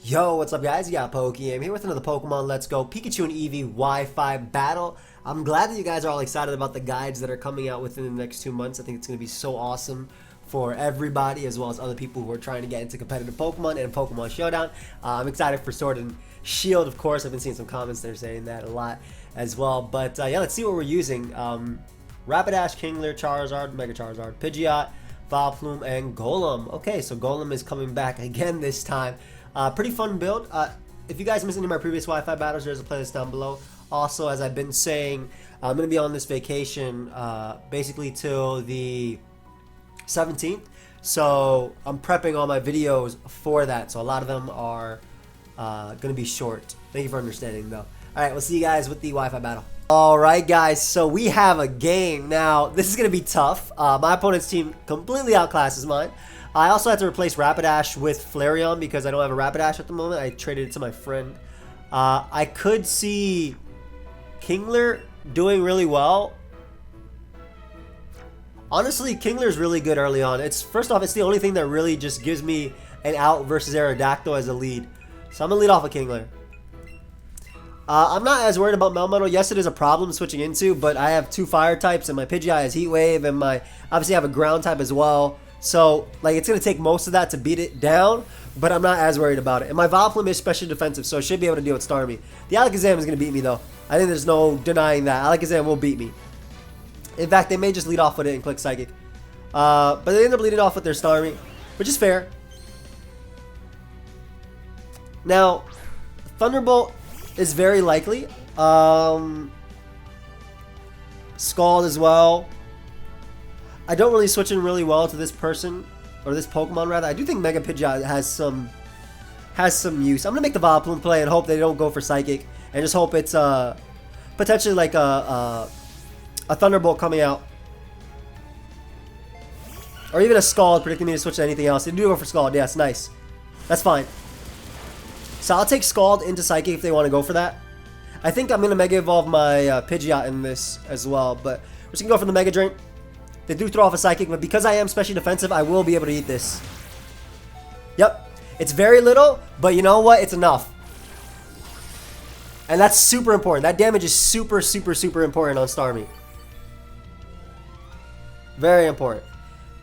Yo, what's up guys? You got pokeaimMD here with another Pokemon Let's Go Pikachu and Eevee Wi-Fi battle. I'm glad that you guys are all excited about the guides that are coming out within the next 2 months. I think it's going to be so awesome for everybody as well as other people who are trying to get into competitive Pokemon and Pokemon Showdown. I'm excited for Sword and Shield, of course. I've been seeing some comments there saying that a lot as well. But yeah, let's see what we're using. Rapidash, Kingler, Charizard, Mega Charizard, Pidgeot, Vileplume, and Golem. Okay, so Golem is coming back again this time. Pretty fun build. If you guys missed any of my previous Wi-Fi battles, there's a playlist down below. Also, as I've been saying, I'm going to be on this vacation basically till the 17th. So I'm prepping all my videos for that. So a lot of them are going to be short. Thank you for understanding, though. All right, we'll see you guys with the Wi-Fi battle. All right, guys. So we have a game. Now, this is going to be tough. My opponent's team completely outclasses mine. I also had to replace Rapidash with Flareon because I don't have a Rapidash at the moment. I traded it to my friend. I could see Kingler doing really well. Honestly, Kingler is really good early on. First off, it's the only thing that really just gives me an out versus Aerodactyl as a lead. So I'm going to lead off a Kingler. I'm not as worried about Melmetal. Yes, it is a problem switching into, but I have two fire types and my Pidgeot has Heat Wave and my obviously I have a ground type as well. So, like, it's going to take most of that to beat it down, but I'm not as worried about it. And my Vileplume is specially defensive, so it should be able to deal with Starmie. The Alakazam is going to beat me, though. I think there's no denying that. Alakazam will beat me. In fact, they may just lead off with it and click Psychic. But they end up leading off with their Starmie, which is fair. Now, Thunderbolt is very likely. Scald as well. I don't really switch in really well to this person, or this Pokemon rather. I do think Mega Pidgeot has some use. I'm gonna make the Vileplume play and hope they don't go for Psychic, and just hope it's potentially like a Thunderbolt coming out, or even a Scald predicting me to switch to anything else. They do go for Scald. Yes, nice. That's fine. So I'll take Scald into Psychic if they want to go for that. I think I'm gonna Mega Evolve my Pidgeot in this as well, but we're just gonna go for the Mega Drain. They do throw off a Psychic, but because I am specially defensive, I will be able to eat this. Yep. It's very little, but you know what? It's enough. And that's super important. That damage is super, super, super important on Starmie. Very important.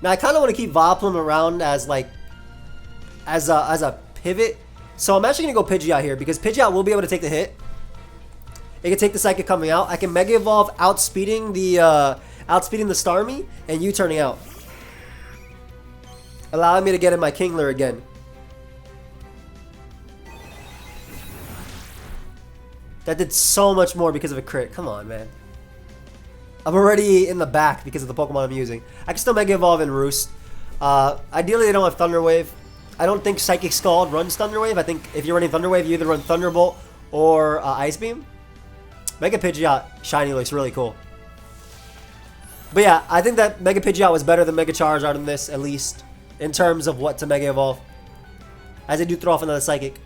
Now, I kind of want to keep Vileplume around as, like, as a pivot. So I'm actually going to go Pidgeot here, because Pidgeot will be able to take the hit. It can take the Psychic coming out. I can Mega Evolve outspeeding the Starmie and you turning out, allowing me to get in my Kingler again. That did so much more because of a crit. Come on, man. I'm already in the back because of the Pokemon I'm using. I can still Mega Evolve in Roost. Ideally, they don't have Thunder Wave. I don't think Psychic Scald runs Thunder Wave. I think if you're running Thunder Wave, you either run Thunderbolt or Ice Beam. Mega Pidgeot Shiny looks really cool. But yeah, I think that Mega Pidgeot was better than Mega Charizard in this, at least, in terms of what to Mega Evolve. As they do throw off another Psychic.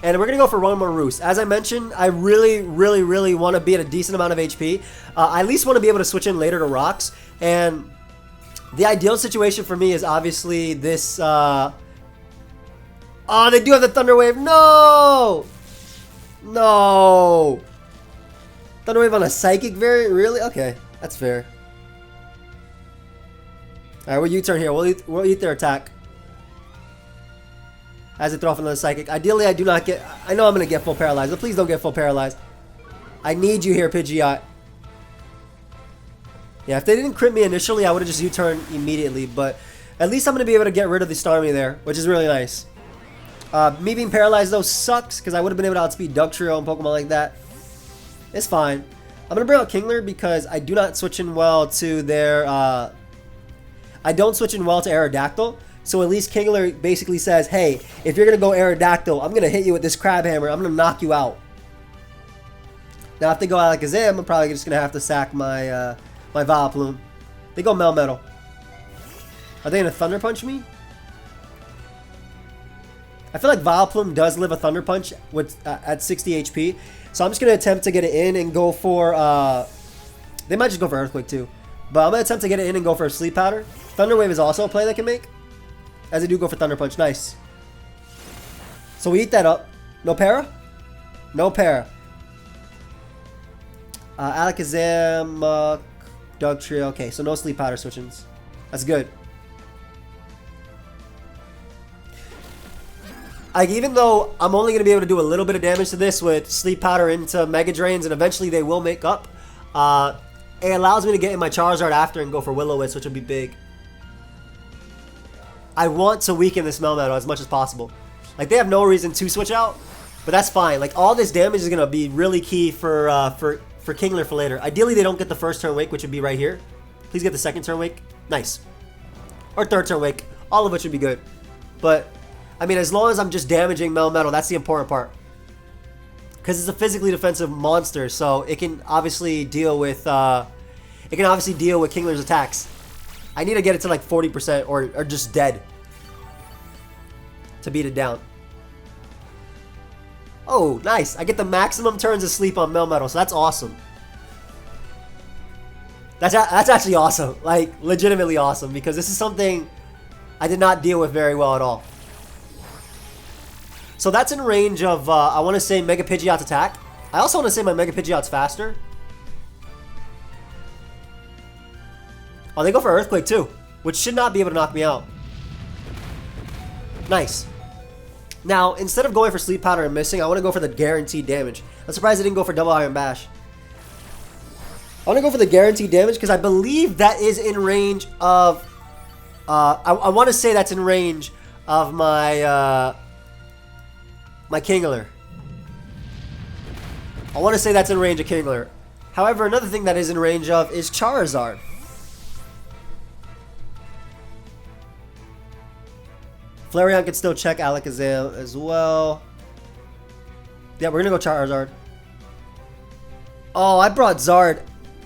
And we're going to go for one more Roost. As I mentioned, I really, really, really want to be at a decent amount of HP. I at least want to be able to switch in later to Rocks. And the ideal situation for me is obviously this... Oh, they do have the Thunder Wave. No! No! Thunder Wave on a Psychic variant? Really? Okay, that's fair. Alright, we'll U-turn here. We'll eat their attack. As they throw off another Psychic. Ideally, I do not get... I know I'm going to get full paralyzed, but please don't get full paralyzed. I need you here, Pidgeot. Yeah, if they didn't crit me initially, I would have just U-turned immediately, but at least I'm going to be able to get rid of the Starmie there, which is really nice. Me being paralyzed, though, sucks, because I would have been able to outspeed Dugtrio and Pokemon like that. It's fine. I'm going to bring out Kingler because I do not switch in well to their... I don't switch in well to Aerodactyl. So at least Kingler basically says, hey, if you're going to go Aerodactyl, I'm going to hit you with this Crab Hammer. I'm going to knock you out. Now, if they go Alakazam, I'm probably just going to have to sack my my Vileplume. They go Melmetal. Are they going to Thunder Punch me? I feel like Vileplume does live a Thunder Punch with at 60 HP. So I'm just going to attempt to get it in and go for... they might just go for Earthquake too. But I'm going to attempt to get it in and go for a Sleep Powder. Thunder Wave is also a play they can make. as they do go for Thunder Punch. Nice. So we eat that up. No para? No para. Alakazam, Dug Trio. Okay, so no Sleep Powder switchings. That's good. Like, even though I'm only going to be able to do a little bit of damage to this with Sleep Powder into Mega Drains, and eventually they will make up, it allows me to get in my Charizard after and go for Will-O-Wisp, which would be big. I want to weaken this Melmetal as much as possible. Like, they have no reason to switch out, but that's fine. Like, all this damage is going to be really key for Kingler for later. Ideally, they don't get the first turn wake, which would be right here. Please get the second turn wake. Nice. Or third turn wake. All of which would be good. But, I mean, as long as I'm just damaging Melmetal, that's the important part. Because it's a physically defensive monster, so it can obviously deal with Kingler's attacks. I need to get it to like 40% or just dead to beat it down. Oh, nice. I get the maximum turns of sleep on Melmetal, so that's awesome. That's actually awesome. Like, legitimately awesome, because this is something I did not deal with very well at all. So that's in range of, I want to say Mega Pidgeot's attack. I also want to say my Mega Pidgeot's faster. Oh, they go for Earthquake too, which should not be able to knock me out. Nice. Now, instead of going for Sleep Powder and missing, I want to go for the guaranteed damage. I'm surprised I didn't go for Double Iron Bash. I want to go for the guaranteed damage because I believe that is in range of... I want to say that's in range of my... my Kingler. I want to say that's in range of Kingler. However, another thing that is in range of is Charizard. Flareon can still check Alakazam as well. Yeah, we're going to go Charizard. Oh, I brought Zard.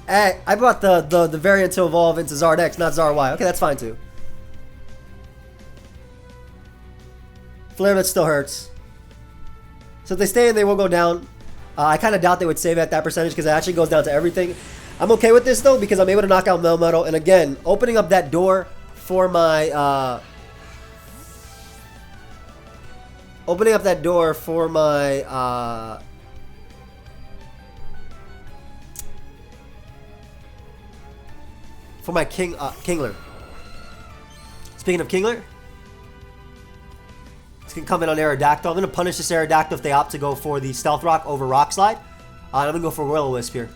I brought the variant to evolve into Zard X, not Zard Y. Okay, that's fine too. Flare that still hurts. So if they stay in, they will go down. I kind of doubt they would save at that percentage because it actually goes down to everything. I'm okay with this though because I'm able to knock out Melmetal. And again, opening up that door for my... opening up that door for my... for my Kingler. Speaking of Kingler, this can come in on Aerodactyl. I'm going to punish this Aerodactyl if they opt to go for the Stealth Rock over Rock Slide. I'm going to go for Will-O-Wisp here.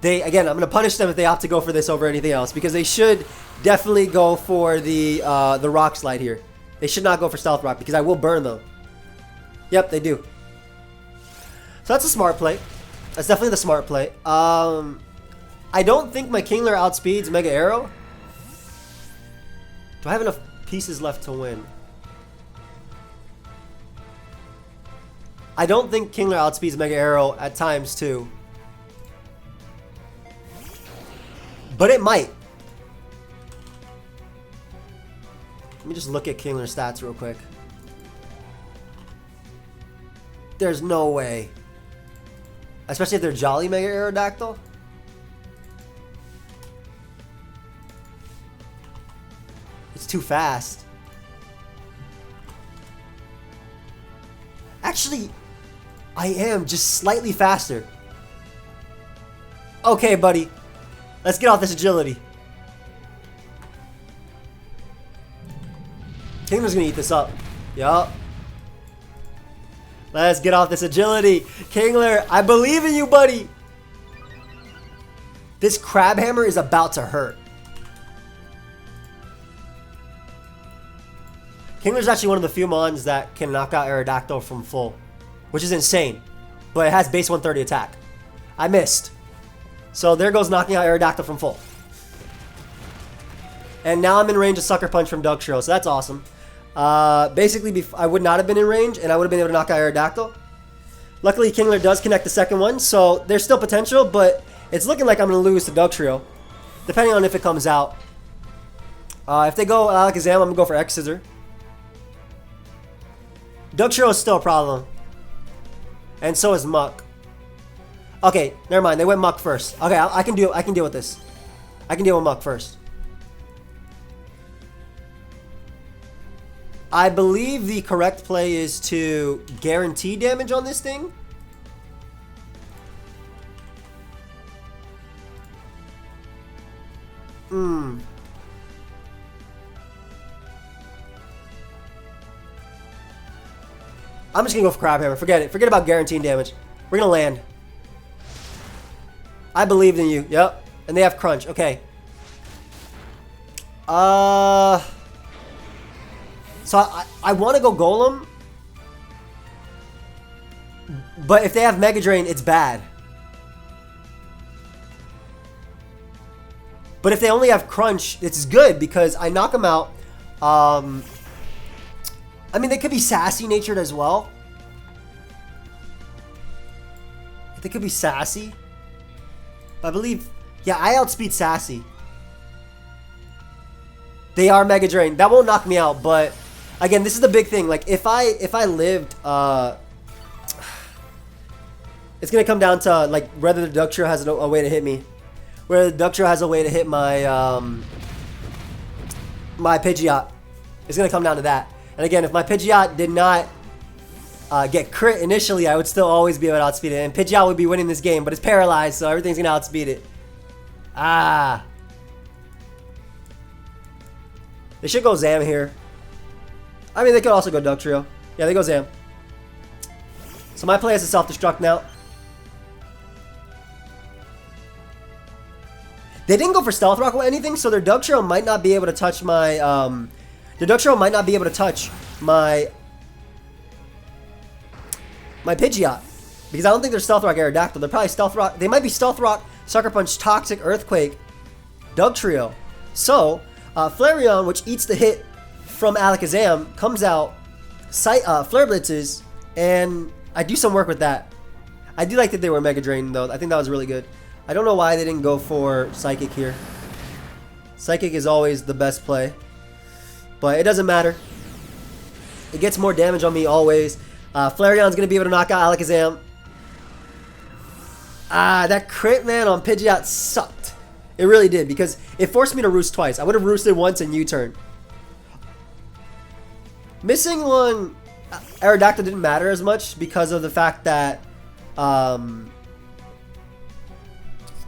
Again, I'm going to punish them if they opt to go for this over anything else because they should definitely go for the Rock Slide here. They should not go for Stealth Rock because I will burn them. Yep, they do. So that's a smart play. That's definitely the smart play. I don't think my Kingler outspeeds Mega Arrow. Do I have enough pieces left to win? I don't think Kingler outspeeds Mega Arrow at times too. But it might. Let me just look at Kingler's stats real quick. There's no way. Especially if they're Jolly Mega Aerodactyl. It's too fast. Actually, I am just slightly faster. Okay, buddy. Let's get off this agility. Kingler's gonna eat this up. Yup. Let's get off this agility. Kingler, I believe in you, buddy. This Crab Hammer is about to hurt. Kingler's actually one of the few mons that can knock out Aerodactyl from full, which is insane. But it has base 130 attack. I missed. So there goes knocking out Aerodactyl from full. And now I'm in range of Sucker Punch from Dug Trio, so that's awesome. Basically, I would not have been in range, and I would have been able to knock out Aerodactyl. Luckily, Kingler does connect the second one, so there's still potential, but it's looking like I'm going to lose to Dug Trio, depending on if it comes out. If they go Alakazam, I'm going to go for X-Scissor. Dug Trio is still a problem. And so is Muck. Okay, never mind. They went Muck first. Okay, I can deal with this. I can deal with Muck first. I believe the correct play is to guarantee damage on this thing. I'm just gonna go for Crab Hammer. Forget it. Forget about guaranteeing damage. We're gonna land. I believed in you. Yep. And they have Crunch. Okay. So I want to go Golem. But if they have Mega Drain, it's bad. But if they only have Crunch, it's good because I knock them out. I mean, they could be sassy natured as well. They could be sassy. I believe, yeah, I outspeed sassy. They are Mega Drain. That won't knock me out, but again, this is the big thing. Like if I lived, it's gonna come down to like whether the Ductrio has a way to hit me. Whether the Ductrio has a way to hit my my Pidgeot. It's gonna come down to that. And again, if my Pidgeot did not get crit initially, I would still always be able to outspeed it. And Pidgeot would be winning this game, but it's paralyzed, so everything's gonna outspeed it. Ah. They should go Zam here. I mean, they could also go Ductrio. Yeah, they go Zam. So my play is to self-destruct now. They didn't go for Stealth Rock or anything, so their Ductrio might not be able to touch my, their Ductrio might not be able to touch my Pidgeot. Because I don't think they're Stealth Rock Aerodactyl. They're probably Stealth Rock. They might be Stealth Rock, Sucker Punch, Toxic, Earthquake, Dugtrio. So, Flareon, which eats the hit from Alakazam, comes out, Flare Blitzes, and I do some work with that. I do like that they were Mega Drain, though. I think that was really good. I don't know why they didn't go for Psychic here. Psychic is always the best play. But it doesn't matter. It gets more damage on me always. Flareon's going to be able to knock out Alakazam. Ah, that crit, man, on Pidgeot sucked. It really did, because it forced me to roost twice. I would have roosted once and U-turn. Missing one Aerodactyl didn't matter as much because of the fact that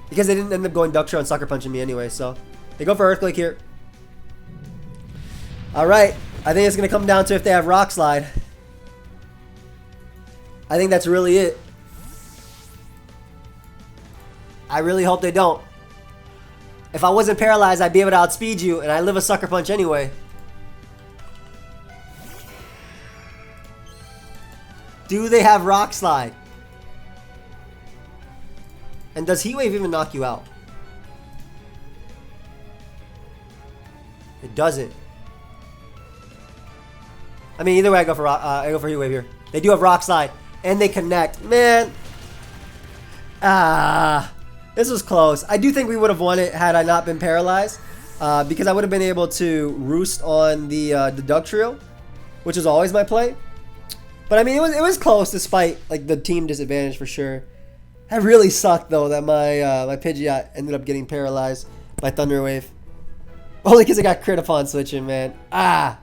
because they didn't end up going Ductrio and Sucker Punching me anyway, so they go for Earthquake here. Alright, I think it's going to come down to if they have Rock Slide. I think that's really it. I really hope they don't. If I wasn't paralyzed, I'd be able to outspeed you, and I live a Sucker Punch anyway. Do they have Rock Slide? And does Heat Wave even knock you out? It doesn't. I mean, either way, I go for Heat Wave here. They do have Rock Slide, and they connect. Man, this was close. I do think we would have won it had I not been paralyzed, because I would have been able to roost on the Dugtrio, which is always my play. But I mean, it was close despite like the team disadvantage for sure. That really sucked though that my Pidgeot ended up getting paralyzed by Thunder Wave. Only because it got crit upon switching, man. I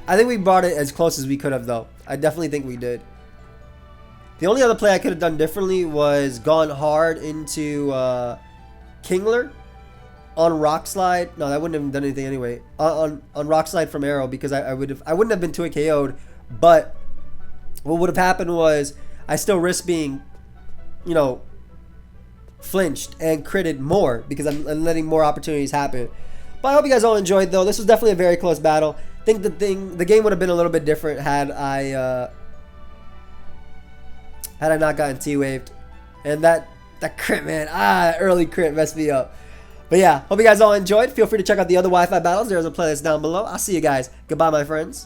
think we brought it as close as we could have though. I definitely think we did. The only other play I could have done differently was gone hard into Kingler on Rock Slide. No, that wouldn't have done anything anyway. On Rock Slide from Arrow, because I wouldn't have been 2 KO'd. But what would have happened was I still risk being, you know, flinched and critted more because I'm letting more opportunities happen. But I hope you guys all enjoyed though. This was definitely a very close battle. I think the game would have been a little bit different had I not gotten T-waved. And that crit, man, early crit messed me up. But yeah, hope you guys all enjoyed. Feel free to check out the other Wi-Fi battles. There's a playlist down below. I'll see you guys. Goodbye, my friends.